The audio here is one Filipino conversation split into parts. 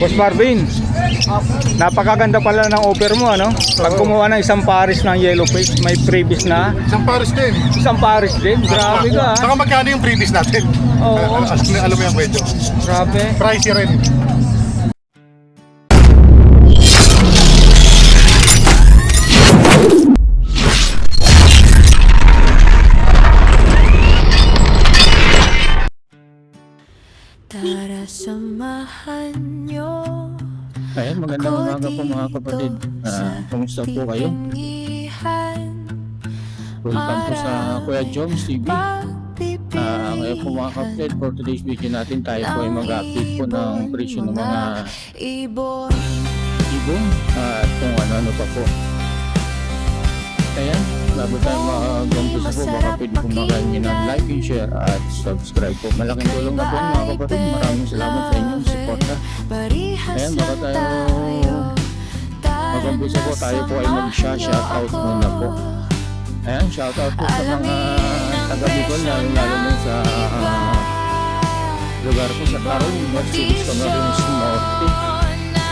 Boss Marvin, napakaganda pala ng offer mo, ano? Pag kumuha ng isang pares ng yellow face, may previous na Isang pares din. isang pares din. Grabe ka, Saka magkano yung previous natin? Oo. Alam mo yung kwento. Grabe. Pricey rin. Tara samahan nyo. Ayan, magandang umaga po mga kapatid. Kumusta po kayo? Welcome po sa Kuya Joms TV. Ngayon po mga kapatid, for today's video natin, tayo po ay mag-update po ng presyo ng mga ibon at kung ano-ano pa po. Ayan, bago tayo mag-umpisa po, baka pwede po mag-amin ng like and share at subscribe po. Malaking tulong na po mga kapatid. Maraming salamat sa inyong suporta. Ayan, baka tayo mag-umpisa po, tayo po ay mag-shoutout muna po. Ayan, shoutout po sa mga taga-Bicol, lalo na sa lugar po sa Tarong, Mercedes, Camarines Norte.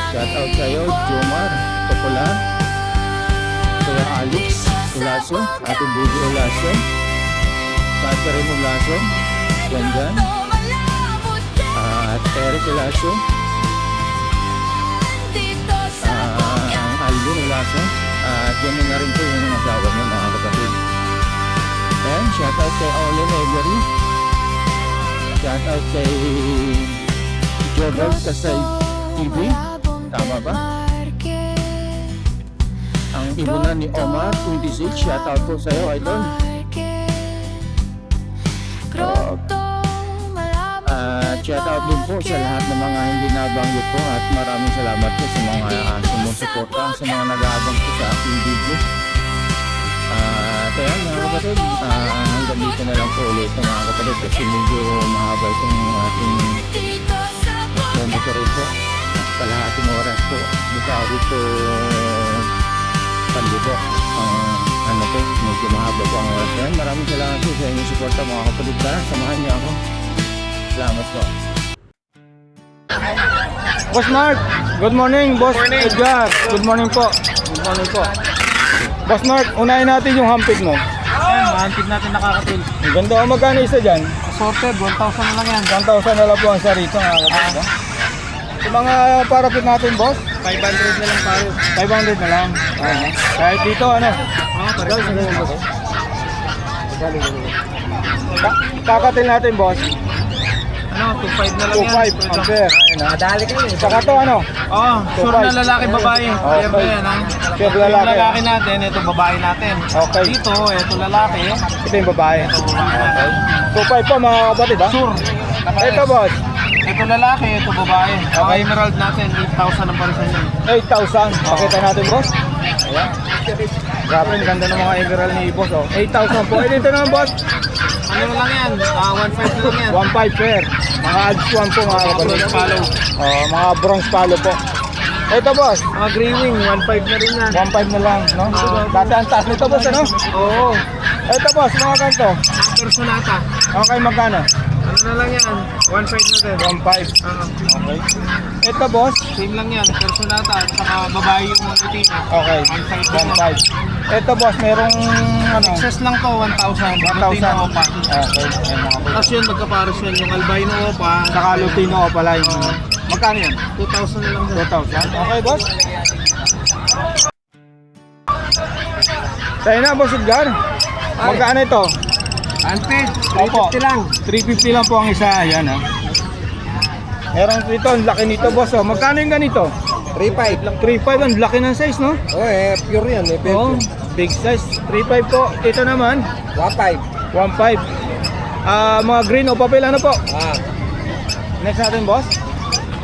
Shoutout kayo, Jomar Popular, Kuya Alex Ulaso, Ate Bugi Ulaso, Catherine Ulaso, Janjan, at Terry Ulaso, ang Alvin Ulaso, at yun na rin po yung asawa niya mga kapatid. Ayan, shoutout kay Olin Every, shoutout kay Jobel Kasay TV, tama ba? Ang ibunan ni Omar 26, shoutout po sa iyo, idol. At shoutout din po sa lahat ng mga hindi nabanggit po, at maraming salamat po sa mga sumusuporta, sa mga nag-aabang po sa aking video. At ayan mga kapatid, hanggang dito na lang po ulit mga kapatid, kasi medyo mahaba itong ating motor po. Kalahating oras po, bitaw dito panlibo. Ano po, medyo mahaba po ang oras yan. Maraming salamat po sa inyong suporta mga kapatid. Tara, samahan niyo ako. Salamat po. Boss Mark, good morning. Boss Edgar, good morning po. Good morning po. Boss Mark, unahin natin yung hampig mo. Ayan, mahantig natin nakakatil. Ang ganda, magkano isa dyan? Assorted, 1,000 na lang yan. 1,000 na lang po ang isa rito, mga kapatid. Sa mga parapit natin, boss, 500 na lang tayo. 500 na lang. Kahit dito, ano? Kakatil natin, boss. Ano, 2,500 na lang yan. 2,500 ampere. Madali kayo eh. Saka to, ano? Oo, sure na lalaki, babae. Okay. Siyempre yan ha. Sure Ito lalaki. yung lalaki natin, ito babae natin. Okay. Dito, ito lalaki. Ito yung babae. Ito babae natin. 2,500 po, mga kapatid, ha? Sure. Ito, boss. Ito lalaki, ito babae. Ang emerald natin, 8,000 ang parisan yan. 8,000. Pakita natin, boss. Ayan. Grabe, ang ganda ng mga emerald ni boss, oh. 8,000 po. Eh, dito naman, boss. Ano na lang yan? 1,500 na lang yan. 1,500 pair. Mga Alps 1 po, mga kapatid. Bronze follow. Mga bronze palo po. Ito, boss. Mga grey wing, 1,500 na rin yan. 1,500 na lang, no? Dati ang taas nito, boss, ano? Oo. Ito, boss, mga kanto. Personata. Okay, magkano? Ano na lang yan? 1,500 na din. 1,500. Oo. Okay. Ito, boss. Same lang yan, personata at saka babae yung routine. Okay. 1,500. Ito, boss, merong, ano? Excess lang to, 1,000. 1,000. Lutino opa. Okay. Ayan, mga kapatid. Tapos yun, magkaparos yan. Yung albino opa, Saka Lutino o pala yung... Magkano yan? 2,000 na lang din. 2,000. Okay, boss. Tayo na, boss Edgar. Magkano ito? Unpaid, Opo. 350 lang. 350 lang po ang isa. Ayan, ha. Meron dito, ang laki nito, boss. Oh. Magkano yung ganito? 3,500 lang. 3.5, ang laki ng size, no? Oo, pure yan. Oo, big size. 3.5 po. Ito naman, 1,500. 1.5. Mga green o papel, ano po? Next natin, boss.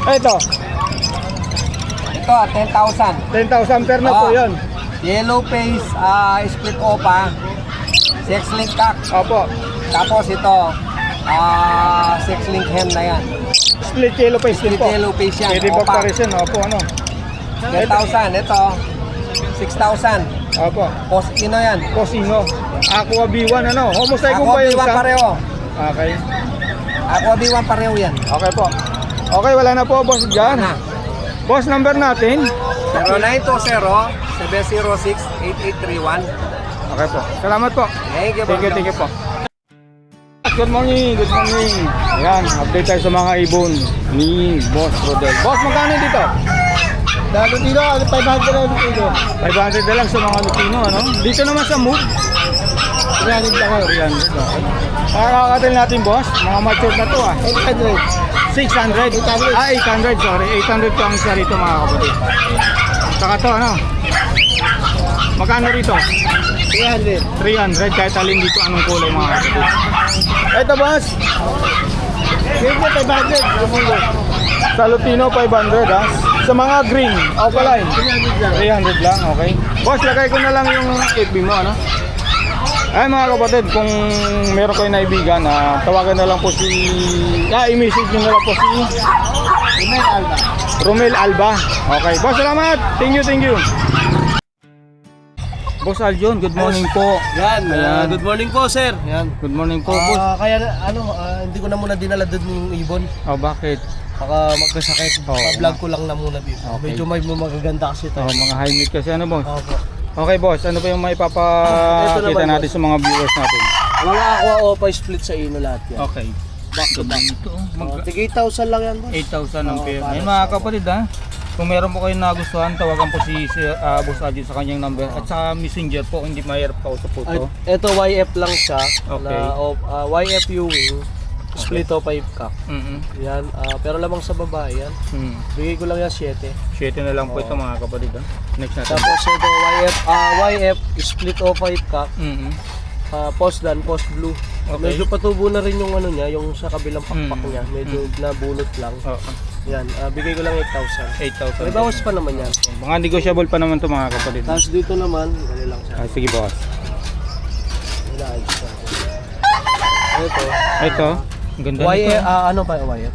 Ito, Ito, 10,000. 10,000 per na po yun. Yellow face, split opa, sex link cock. Opo. Tapos ito, sex link hen na yan. Split yellow face din Split po. yellow face yan. Pwede po Opa. parisin. Opo, ano? 10,000. Ito, 6,000. Opo. Posino yan. Cosino. Aqua B1, ano? Homozygote Aqua ba yung B1 isa? pareho. Okay. Aqua B1 pareho yan. Okay po. Okay, wala na po, boss. Diyan. Na. Boss, number natin. 0920-706-8831. Okay po. Salamat po. Thank you, Thank you po. Good morning. Ayan, update tayo sa mga ibon ni Boss Rodel. Boss, magkano dito? Dito dito, 500 na dito. 500 na lang sa mga Lutino, ano? Dito naman sa Move. 300 lang kayo. 300, okay. Kakakatil natin, boss. Mga matured na to, ah. 600. 800, sorry. 800 po ang isa rito, mga kapatid. Saka to, ano? Magkano rito? 300. Kahit alin dito, anong kulay, mga kapatid. Ito, boss. Dito, 500. Sa Lutino, 500, ha? Sa mga green, opaline, 300 lang, okay. Boss, lagay ko na lang yung FB mo, ano? Ay mga kapatid, kung meron kayo naibigan, tawagan na lang po si... i-message nyo na lang po si... Romel Alba. Okay, boss, salamat. Thank you. Boss Aljon, good morning po. Yan, Ayan. good morning po sir. Yan. Good morning po, boss. Kaya hindi ko na muna dinala doon yung ibon. Oh, bakit? Baka magkasakit. Oo. Pa-vlog ko lang na muna dito. Okay. Medyo may magaganda kasi ito. Oh, mga high meat kasi, ano, boss? Opo. Okay, boss, ano pa yung Ito maipapakita naman, natin sa mga viewers natin? Mga aqua opa split sa ino lahat yan. Okay. Back to back. Ito, Tig 8,000 lang yan boss. 8,000 ang Oo, pair. para Ayun sa- mga kapatid, ha. Kung meron po kayong nagustuhan, tawagan po si Boss Aljon sa kanyang number. At sa messenger po, kung hindi mahirap kausap po Ay, ito. ito YF lang siya. Okay. Na YF U-wing. Split o 5 cock. Yan. Pero lamang sa babae yan. Bigay ko lang yan 7. 7 na lang po ito mga kapatid, ha. Next natin. Tapos ito YF split o 5 cock. Post dan, post blue. Okay. Medyo patubo na rin yung ano niya, yung sa kabilang pakpak niya. Medyo nabunot lang. Oo. Yan, bigay ko lang 8,000. 8,000. May bawas pa naman yan. Mga negotiable pa naman ito mga kapatid. Tapos dito naman, dali lang siya. Sige boss. Wala, ayos na. Ito. Ito. Ang ganda nito. Ano pa YF?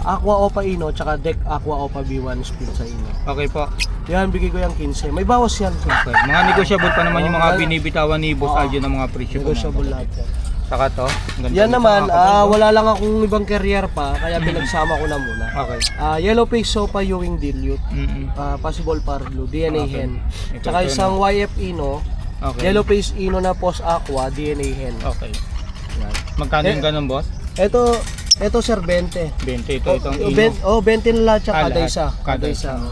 Aqua Opa Ino, tsaka Deck Aqua Opa B1 split sa Ino. Okay po. Yan, bigay ko yung 15. May bawas yan. Okay. Mga negotiable pa naman yung mga Oo. binibitawan ni Boss Aljon ng mga presyo po. Negotiable lahat yan. Saka to. Ang ganda Yan nito, naman, mga kapatid. wala lang akong ibang carrier pa, kaya pinagsama ko na muna. Okay. Yellow face sopa Ewing dilute, Mm-mm. possible par blue, DNA Okay. hen. Ito, Tsaka ito isang YF Ino, Okay. yellow face Ino na post aqua, DNA hen. Okay. Magkano yung ganun, boss? Ito sir 20. 20 ito. Itong ino. 20 na lahat siya Ah, kada lahat. isa. Kada Kada isa. isa.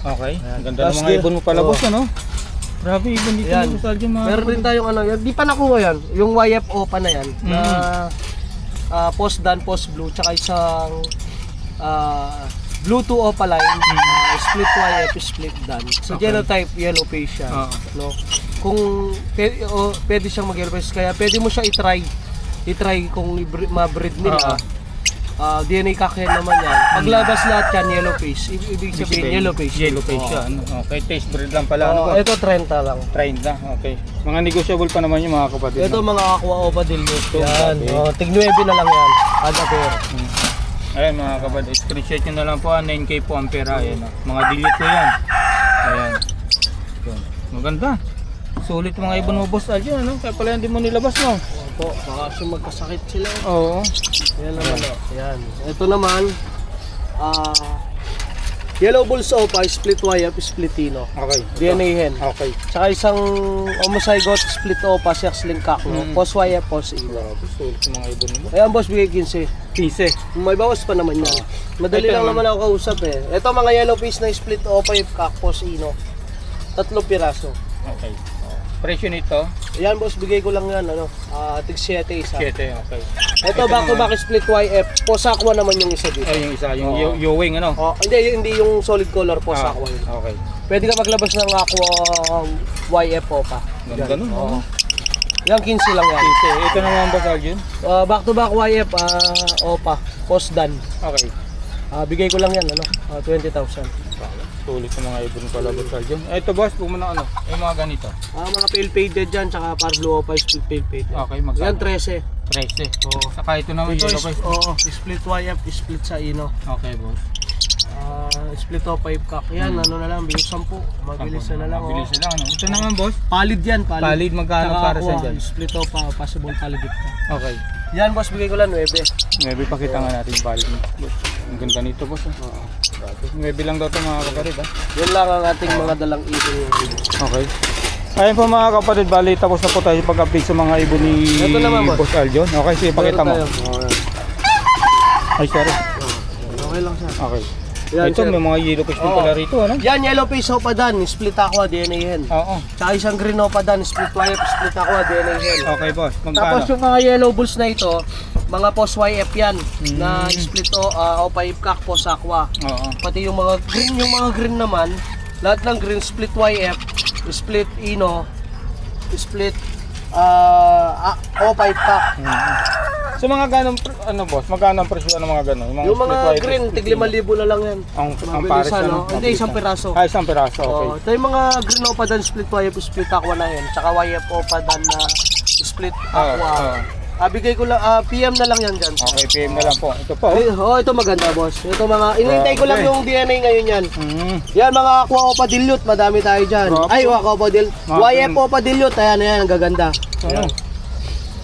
Okay. Ang ganda Tapos ng mga ibon mo pala, oo. boss, ano? Grabe, ibon dito Yan. ni Boss Aljon, mga Meron rin tayong ano, di pa nakuha yan. Yung YFO pa na yan. Na post dan, post blue, tsaka isang blue to opaline, split YF, split dan. So Okay. genotype, yellow face siya. Oo. No? Kung pwede siyang mag-yellow face, kaya pwede mo siya i-try kung ma-breed nila. DNA kakhen naman yan. Paglabas lahat yan, yellow face. Ibig sabihin, yellow face. Yellow face Oo. siya. Ano? Okay, taste breed lang pala. Ano Oo, ba? ito 30 lang. 30. Okay. Mga negotiable pa naman yung mga kapatid. Ito no? mga aqua opa dilute. Yan. okay. Tig 9 na lang yan. Ada pair. Ayan mga kapatid, screenshot nyo na lang po, 9K po ang pera. Ayan, mga delete ko yan. Ayan. Yun. Maganda. Sulit mga ibon mo, Boss Aljon, ano? Kaya pala hindi mo nilabas, no? Opo, baka kasi magkasakit sila. Oo. Yan naman. Yan. Ito naman, yellow bulls opa, split YF, split Tino. Okay. DNA hen. Okay. Tsaka isang homozygote split opa, sex-link kakno. Post YF, post Ino. Grabe, sulit yung mga ibon mo. Ayan boss, bigay 15. 15. May bawas pa naman yan. Madali Ito lang naman. naman ako kausap eh. Ito mga yellow face na split opa, yung kak, post Ino. 3 piraso. Okay. Presyo nito, Ayan boss, bigay ko lang yan, tig 7 isa. 7. Okay. Ito back to back split YF, post aqua naman yung isa dito. Ay, yung isa, yung Oo. Ewing, ano? Hindi yung solid color post aqua yun. Okay. Pwede ka maglabas ng aqua YF opa. Ganda nun, Oo. no? Yan 15 lang yan. 15. Ito naman, Boss Aljon. Back to back YF opa, post dan. Okay. Bigay ko lang yan 20,000. Sulit yung mga ibon pala, Boss Aljon. Ito, boss, kung muna ano, yung mga ganito. Mga pale faded dyan, tsaka par blue opa, split pale faded. Okay, magkano? Yan 13. 13. Oo. Saka ito naman, Ito yellow face. split YF, split sa Ino. Okay, boss. Split o 5 cock. Yan, ano na lang, bigay 10. Mabilis na lang. Mabilis na lang, ano? Ito naman, boss. Palid yan, palid. Palid, magkano Tsaka para sa aqua, dyan? Split o possible palid ka. Okay. Yan boss, bigay ko lang 9. Maybe pakita nga natin yung value. Boss, ang ganda nito boss. Oh. Maybe lang daw ito mga kapatid ha. Yan lang ang ating mga dalang ibon. Okay. Ayun po mga kapatid, bali tapos na po tayo pag-update sa mga ibon ni Ito naman, boss. Boss Aljon. Okay, sige pakita mo. Ay, sorry. Okay lang siya. Okay. Yan, Ito sir. may mga yellow face din Oo. pala rito, ano? Yan, yellow face Opadan, split aqua, DNA hen. Oo. Tsaka isang green Opadan, split wife, split aqua, DNA hen. Okay boss, Tapos magkano? yung mga yellow bulls na ito, mga post YF yan, na split Opa Ipkak, post aqua. Oo. Pati yung mga green naman, lahat ng green split YF, split Ino, split Opa Ipkak. So mga ganong, ano boss, magkano ang presyo ng mga ganon? Yung split mga white, green, split tig yellow? 5,000 na lang yan. Ang Mabilis, pares ano? ano? Hindi, isang piraso. Ah, isang piraso, okay. Ito yung mga green Opadan, split YF, split aqua na yan. Tsaka YF Opadan na split aqua. Bigay ko lang, PM na lang yan dyan. Okay, PM na lang po. Ito po. Ito maganda boss. Ito mga, inintay ko lang Okay. yung DNA ngayon yan. Mm. Yan mga aqua Opa Dilute, madami tayo dyan. Grabe. Ay, aqua Opa Dilute. YF Opa Dilute, ayan, ang gaganda. Ano?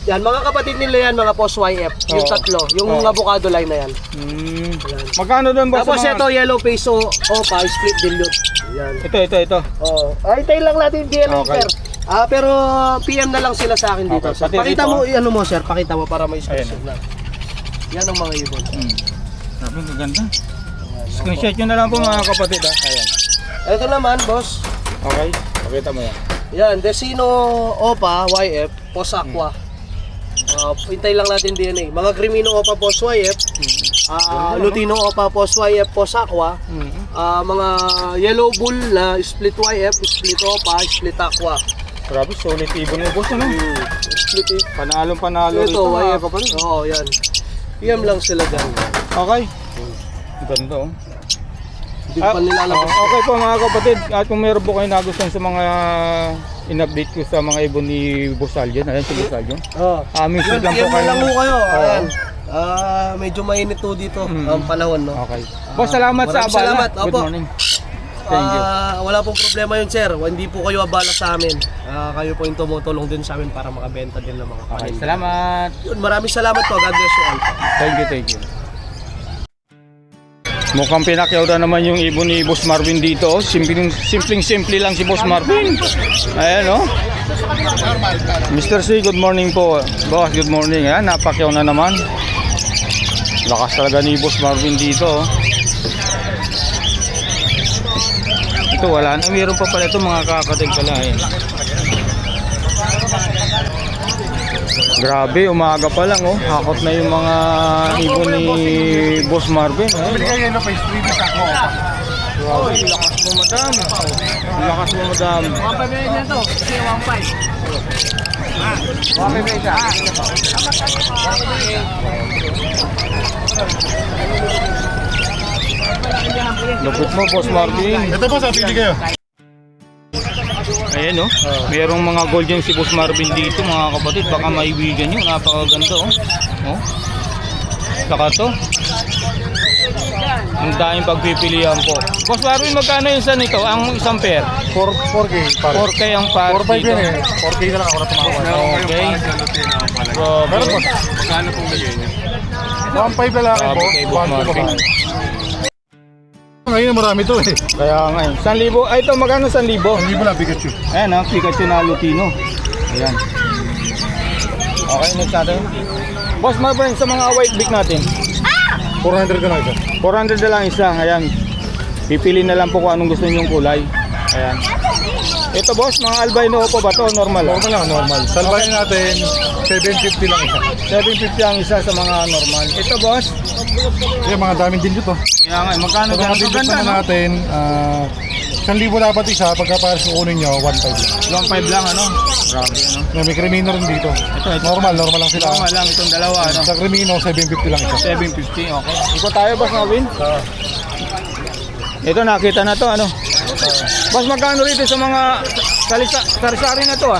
Yan, mga kapatid nila yan, mga post YF. Yung Oo. tatlo, yung Oo. avocado line na yan. Mm. Magkano doon boss? Tapos sa mga- ito, yellow face Opa, split Dilute. Yan. Ito. Oh, hintayin lang natin yung DNA, Okay. sir. Pero PM na lang sila sa akin dito. Okay, Sir. pati Pakita dito, mo, ano mo sir, pakita mo para may Ayan. special na. Yan ang mga ibon. Mm. Sabi, maganda. Screenshot nyo na lang po mga kapatid ha. Ayan. Ito naman, boss. Okay, pakita mo yan. Yan, Desino Opa YF, Post Aqua. Hintay lang natin DNA. Mga Crimino Opa Post YF, Lutino Opa Post YF, Post Aqua. Mga Yellow Bull na split YF, split Opa, split Aqua. Grabe, solid ibon mo boss ano? Split it. Panalo Ito, rito mga YF. kapatid. Oo, yan. PM lang sila dyan. Okay. Ganda oh. Hindi pa nilalabas. Okay po mga kapatid, at kung meron po kayo nagustuhan sa mga in-update ko sa mga ibon ni Boss Aljon, ayan si Boss Aljon. Message lang po PM kayo. lang po kayo. Oo. Ayan. Medyo mainit to dito ang panahon, no? Okay. Boss, salamat sa maraming abala. salamat. Good Opo. morning. Thank you. Wala pong problema yun, sir. Hindi po kayo abala sa amin. Kayo po yung tumutulong din sa amin para makabenta din ng mga Okay, paninda. salamat. Yun, maraming salamat po. God bless you all. Thank you. Mukhang pinakyaw na naman yung ibon ni Boss Marvin dito. Simpleng-simple lang si Boss Marvin. Ayan oh. Mr. C, good morning po. Boss, good morning. Ayan, napakyaw na naman. Lakas talaga ni Boss Marvin dito. Oh. Ito wala na. Meron pa pala ito mga kakatig pala eh. Grabe, umaga pa lang oh. Hakot na yung mga ibon ni Boss Marvin. Eh. Grabe, lakas mo madam. Lakas mo madam. 1.5 na to. Kasi 1.5. Lupit mo, Boss Marvin. Ito po, sa pili kayo. Ayan oh. Merong mga gold yan si Boss Marvin dito mga kapatid. Baka maibigan nyo. Napakaganda oh. Oh. Saka to. Ang daming pagpipilian po. Boss Marvin, magkano yung isa nito? Ang isang pair? 4K. 4K ang pair 4.5 dito. yan eh. 4K na lang ako na tumawa. Okay. Meron po. Magkano pong bigay niyo? 1.5 lalaki Grabe po. kay Boss 1.2 Marvin. babae. Ngayon marami to eh. Kaya nga eh. 1,000. Ay, ito magkano 1,000? Hindi mo lang Pikachu. Ayan ha, Pikachu na Lutino. Ayan. Okay, next natin. Boss Marvin, sa mga white beak natin. 400 ka lang isa. 400 na lang isa. Ayan. Pipili na lang po kung anong gusto niyong kulay. Ayan. Ito boss, mga albino po ba to? Normal? Normal lang, normal. Salbahin natin, 750 lang isa. 750 ang isa sa mga normal. Ito boss. Yung mga daming din dito. Kaya nga, magkano Sa mga ganito? digit Ganda naman no? natin, 1,000 dapat isa. Pagka pares kukunin nyo, 1.5 lang. 1.5 lang ano? Grabe ano? May Crimino rin dito. Ito. Normal lang sila. Normal lang itong dalawa ano? Sa Crimino, 750 lang isa. 750, okay. Iko tayo boss Marvin? Ito nakita na to ano? Boss, magkano rito sa mga sari-sari na to ah?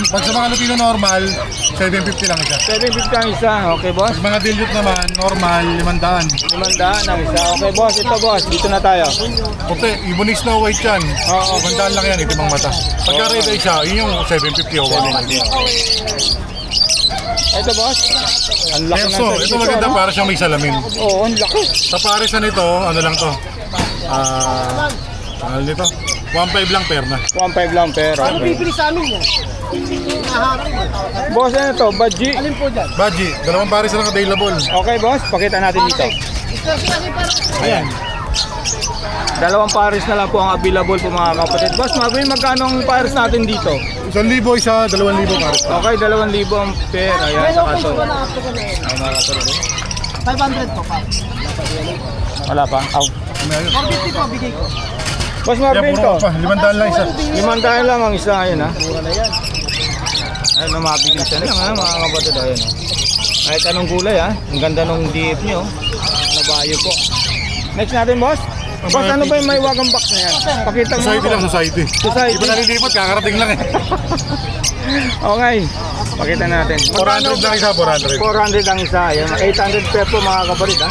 Pag sa mga Lutino normal, 750 lang isa. 750 ang isa, okay boss? Pag mga dilute naman, normal, 500. 500 ang isa, okay boss, ito boss, dito na tayo. Puti, Ibonix Snow White yan. Oo. 500 lang yan, itimang mata. Pagka red eye siya, yun yung 750 o 1. Ito boss. Ang laki Perso, ng ito maganda para siyang may salamin. Oo, ang laki. Sa pares na nito, ano lang to? Ano nito? 1.5 lang per na. 1.5 lang pero. Ano bibili sa amin yan? Boss, ano to? Badji. Alin po dyan? Baji, dalawang pares na lang available. Okay boss, pakita natin dito. Ayan. Dalawang pares na lang po ang available po mga kapatid. Boss, Marvin, magkano ang pares natin dito? 1,000 isa, 2,000 pares. Okay, 2,000 ang pair. Ayan, sa kaso. Ay, mga kapatid. 500 po pa. Wala pa. Aw. 450 po, bigay ko. Boss Yan, Marvin puro to. pa. 500 lang isa. 500 lang ang isa ngayon ha. Ayun, mabibili siya na ha, mga kapatid. Ayun ha. Kahit anong kulay ha. Ang ganda nung DF nyo. Nabayo po. Next natin boss. Boss, ano ba yung may wagang box na yan? Pakita mo. Society lang, society. Society. Di ba nalilipot? Kakarating lang eh. Okay. Pakita natin. 400 lang isa, 400. 400 ang isa. Ayan, 800 pesos po mga kapatid ha.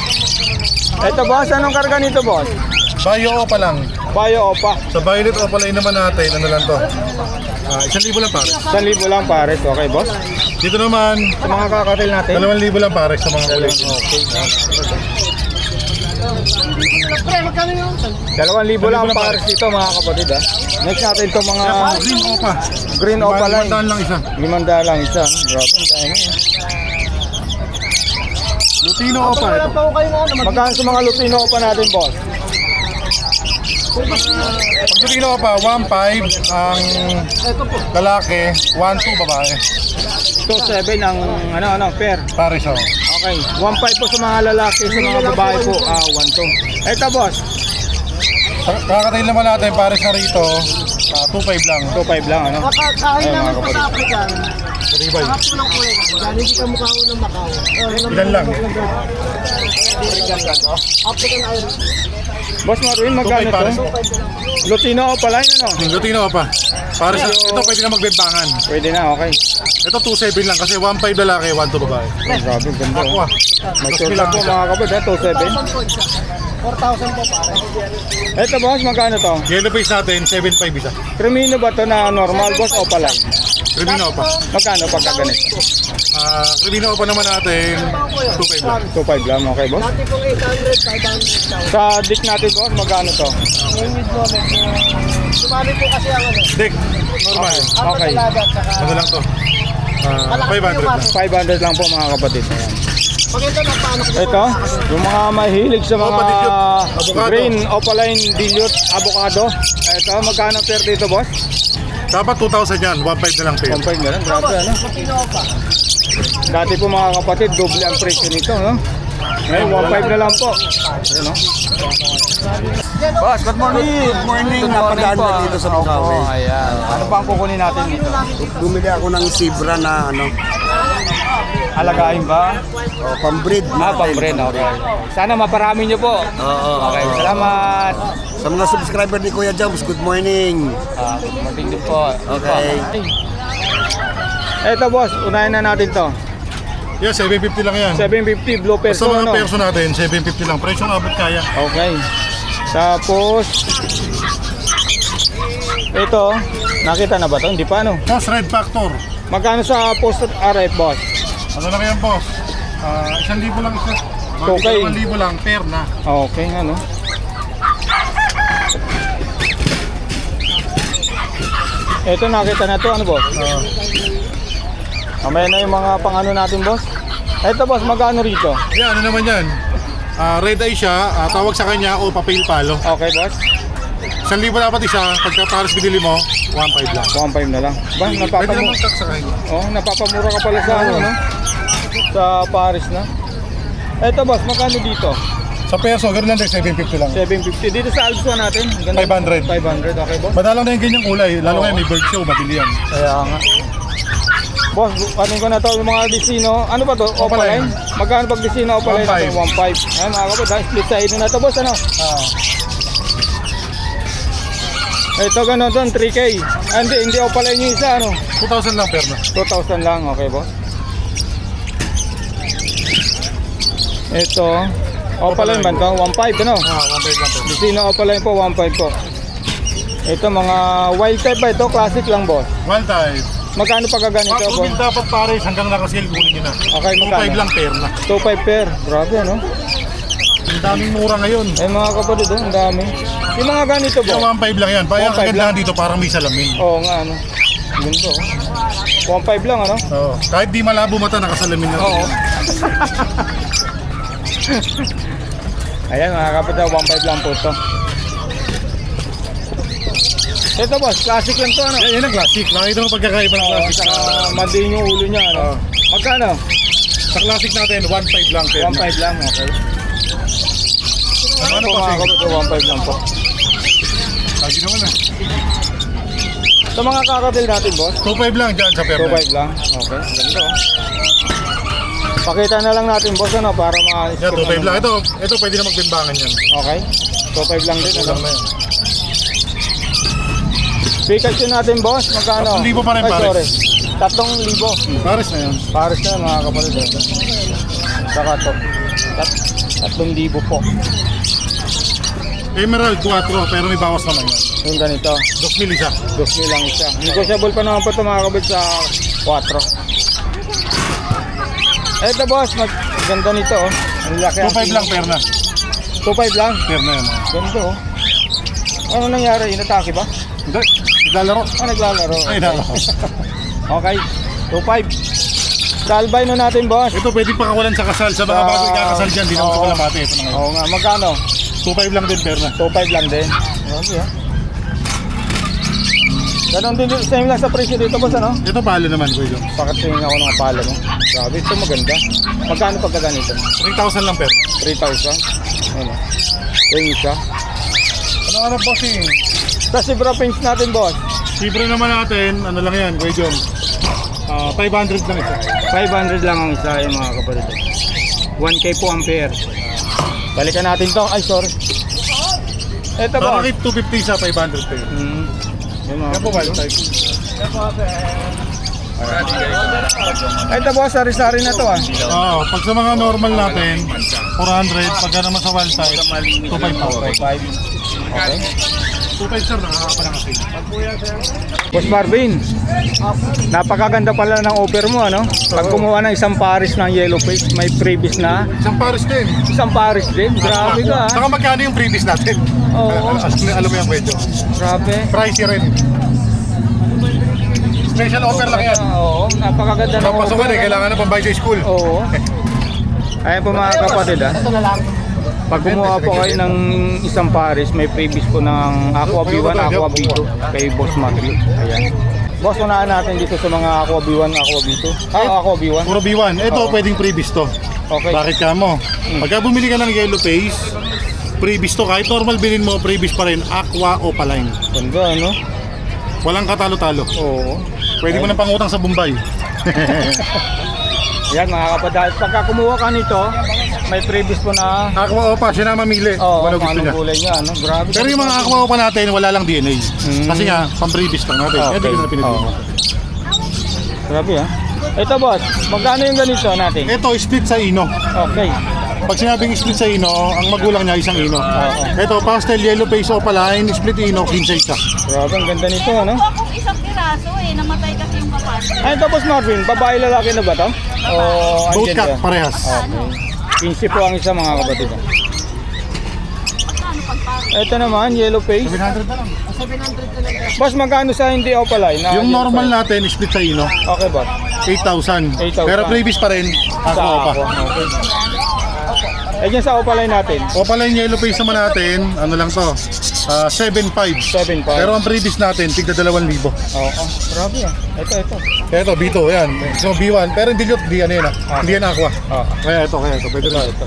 Ito boss, anong karga nito boss? Bayo pa lang. Bayo Opa. Sa Violet o pala naman natin, ano lang to? 1,000 lang pares. 1,000 lang pares. Okay boss. Dito naman, Sa mga kakatil natin. 2,000 lang pares sa mga kulay. Pre, magkano yun? 2,000 lang pares dito mga kapatid ha. Next natin itong mga Green Opa. green Opa line. 500 lang isa. 500 lang isa. Grabe, ang dami eh. Lutino Opa Wala ito. pa ko kayo na ano. Magkano sa mga Lutino Opa natin boss? Pag Lutino Opa, 1.5 ang Ito po. lalaki, 1.2 babae. 2,700 ang ano pair. Pares oh. Okay. 1,500 po sa mga lalaki, sa mga babae po 1,200. Ito boss, Kakatayin naman natin, pares na rito, 2.5 lang. 2,500 lang ano. Kain Ayun, namin mga po sa African. Patibay. Sarap po ng kulay. Dahil hindi ka mukha ko ng Macau. Ilan lang? African Irish. Boss Marvin, magkano 2.5 pares. to? Lutino Opa line ano? Lutino Opa. Pares na, ito pwede na magbembangan. Pwede na, okay. Ito 2.7 lang kasi 1.5 lalaki, 1.2 babae. Grabe, ganda. Ako oh. ah. May short lang po mga kapatid, 2,700. 4,000 po isa. 4,000 po pare. Ito boss, magkano to? Yellow face natin, 7.5 isa. Crimino ba to na normal boss Opa line? Crimino Opa. Magkano pagka ganito? Crimino Opa naman natin, 2.5 lang. 2,500 lang, okay boss? Dati pong 800, 500,000. Sa dick natin boss, magkano to? Yung with moment. Sumali po kasi ang ano. Deck, normal. Okay. Talaga at saka. Ano lang to? 500 lang. 500 lang po mga kapatid. Ayan. Pag ito na paano ko. Ito, yung mga mahilig sa mga Opa dilute, avocado. green opaline dilute avocado. Ito, magkano per dito boss? Dapat 2,000 yan, 1.5 na lang pair. 1.5 na lang, grabe ano. Matino pa. Dati po mga kapatid, doble ang presyo nito, no? Ngayon, 1.5 na lang po. Ayan, no? Boss, good morning. Good morning, napadaan po. na dito sa Bukawi. Opo, ayan. Ano pa ang kukunin natin dito? Bumili ako ng zebra na ano, Alagain ba? pambreed. Pang-bread, okay. Sana maparami nyo po. Oo. Okay, salamat. Sa mga subscriber ni Kuya Joms, good morning. Mating din po. Okay. Eto boss, unahin na natin to. Yeah, 750 lang yan. 750 blue Sa peso, mga no? perso natin, 750 lang. Presyong abot kaya. Okay. Tapos, ito, nakita na ba to? Hindi pa, no? Boss, Red Factor. Magkano sa post RF, boss? Ano lang yan, boss? 1,000 lang isa. Okay. 2,000 lang, pair na. Okay, ano? Ito, nakita na to, ano, boss? Mamaya na yung mga pang-ano natin, boss. Ito, boss, magkano rito? Yan, ano naman yan? Red eye siya, tawag sa kanya o papel palo. Okay, boss. 1,000 dapat isa, pagka pares binili mo, 1.5 lang. 1.5 na lang. Ba, Pwede napapamura. naman cut sa kanya. Oh, napapamura ka pala sa ano, no? Sa Paris na. Ito, boss, magkano dito? Sa perso, gano'n lang din, 750 lang. 750. Dito sa Alpha natin. Ganda. 500. 500, okay, boss? Madalang na yung ganyang kulay, lalo ngayon may bird show, mabili yan. Kaya nga. Boss, anin ko na to yung mga Disino. Ano ba to? Opaline? Magkano pag Disino Opaline natin? 1.5. Ayun mga kapatid, split side na to, boss, ano? Ito gano'n doon, 3K. Hindi Opaline yung isa, ano? 2,000 lang per na. 2,000 lang, okay, boss? Ito, Opaline man to, 1.5, ano? 1.5 lang per. Disino Opaline po, 1.5 po. Ito mga wild type ba ito? Classic lang, boss. Wild type, Magkano pagka ganito, Pag boss? bumili dapat pares hanggang nakasil, kunin nyo na. Okay, 2.5 magkano? lang pair na. 2.5 pair. Grabe, ano? Ang daming mura ngayon. Eh, mga kapatid, ang dami. Yung mga ganito, Kaya boss? 1.5 lang yan. Kaya 1.5 kagandahan dito parang may salamin. Oo nga, ano? Ganito, oh. 1.5 lang, ano? Oo. Kahit di malabo mata, nakasalamin na. Oo. Ayan, mga kapatid, 1.5 lang po ito. Ito, boss, classic lang to, ano? Yan ang classic. Nakita mo pagkakaiba ng Oo, classic. saka madiin yung ulo niya, ano? Oo. Magkano? Sa classic natin, 1.5 lang pair na. 1.5 lang, okay. Ano po, pa mga kapatid, 1.5 lang po. Lagi naman ah. Sa mga kakatil natin, boss? 2.5 lang dyan sa pair na. 2.5 lang. Okay, ganda, oh. Pakita na lang natin, boss, ano, para ma- Yan, 2.5 lang. Ito pwede na magbimbangan yan. Okay. 2.5 lang din, ano? Kulang na yan. Pikachu natin, boss, magkano? 3,000 pa rin, Ay, pares. sorry. 3,000. Pares na yan. Pares na, mga kapatid. eh. Saka to. 3,000 po. Emerald 4, pero may bawas naman yan. Yung ganito. 2,000 isa. 2,000 lang isa. Negotiable pa naman po ito, mga kapatid, sa 4. Eto, boss, ganda nito, oh. Ang laki. 2.5 lang pair na. 2.5 lang. Pair na yan. Ganda, oh. Ano nangyari? Inatake ba? Hindi. Naglalaro. Ah, naglalaro. Ay, nalaro. Okay. 2.5. Sa albino natin, boss. Ito pwede pakawalan sa kasal. Sa mga bago ikakasal dyan, di na Oo. ako kalamate. Ito na ngayon. Oo nga, magkano? 2.5 lang din pair na. 2.5 lang din. Okay, ha? Ganon din, same lang sa presyo dito, boss, ano? Ito palo naman, Kuya. Pakatingin ako ng pala mo. Grabe, ito maganda. Magkano pagka ganito? 3,000 lang pair. 3,000. Ano? Yung isa. Ano bossing? Sa Zebra Pinch natin, boss. Libre naman natin, ano lang yan, Kuya John. 500 lang ito. 500 lang ang isa, yung mga kapatid. 1K po ang pair. Balikan natin to. Ay, sorry. Ito, boss. Bakit 250 sa 500 pair? Yung mga Yan po, wild type. Ito, boss, sari-sari na to, ah. Oo, pag sa mga normal natin, 400. Pagka naman sa wild type, 2.5 pa. 5. Okay. 2.5 sir, nakakapala kasi. Boss Marvin, napakaganda pala ng offer mo, ano? Pag kumuha ng isang pares ng yellow face, may previous na Isang pares din. isang pares din. Grabe ka, Saka magkano yung previous natin? Oo. Alam mo yan, Kuya John. Grabe. Pricey rin. Special offer lang yan. Oo, napakaganda ng offer. Papasokan eh, kailangan na pambayad sa school. Oo. Ayan po mga kapatid, ah. Pag kumuha po kayo ng isang pares, may previous po ng Aqua B1, Aqua B2 kay Boss Marvin. Ayan. Boss, unahan natin dito sa mga Aqua B1, Aqua B2. Ah, Aqua B1. Puro B1. Ito, Oo. pwedeng previous to. Okay. Bakit ka mo? Pagka bumili ka ng yellow face, previous to. Kahit normal bilhin mo, previous pa rin. Aqua Opaline. Ganda, ano? Walang katalo-talo. Oo. Pwede mo na pangutang sa Bombay. Yan mga kapatid, pagka kumuha ka nito, may previous po na Aqua Opa, siya na mamili. kung Ano gusto anong niya. kulay niya, ano? Grabe. Pero yung mga Aqua Opa natin, wala lang DNA. Kasi nga, pang-previous lang natin. Kaya di ko na pinili. Oo. Grabe, ah. Ito, boss, magkano yung ganito natin? Ito, split sa ino. Okay. Pag sinabing split sa ino, ang magulang niya isang ino. Oo. Ito, pastel yellow face opaline, split ino, 15 isa. Grabe, ang ganda nito, ano? Kuha kong isang piraso eh, namatay kasi yung kapatid. Ay, tapos Marvin, babae lalaki na ba to? O, Both andyan cat, ba? parehas. Okay. 15 po ang isa, mga kapatid. Ano pagpapit? Ito naman, yellow face. 700 na lang. Boss, magkano sa hindi opaline? Na Yung yellow normal face? natin, split sa ino, Okay, boss. 8,000. 8,000. Pero previous pa rin, Sa Aqua Opa. ako, okay. Eh, dyan sa opaline natin, Opaline yellow face naman natin, ano lang to, 7,500. 7.5. Pero ang previous natin, tigda 2,000. Oo, grabe ah. Ito. Ito, B2, yan. So B1, pero hindi ano yan ah. Hindi yan Aqua. Oo. Kaya ito, pwede rin. Ito.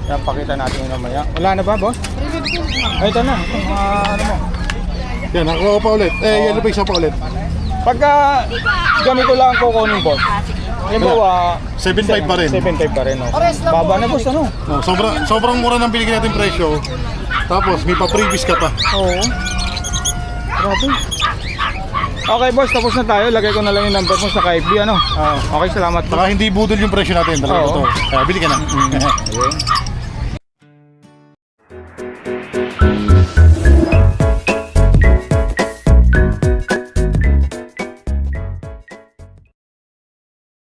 Yan, pakita natin yun mamaya. Wala na ba, boss? Ay, ito na. Ito, mga ano mo. Yan, Aqua Opa ulit. Yellow face Opa ulit. Pagka ganito lang kukunin, boss. Halimbawa, 7,500 pa rin. 7.5 pa rin. Okay. Baba na, boss, ano? No, sobrang mura ng binigyan natin presyo. Tapos may pa-previous ka pa. Oo. Grabe. Okay, boss, tapos na tayo. Lagay ko na lang yung number mo sa FB, ano? Okay, salamat po. Baka hindi budol yung presyo natin. Talaga Oo. ito. Kaya bili ka na. Ayun.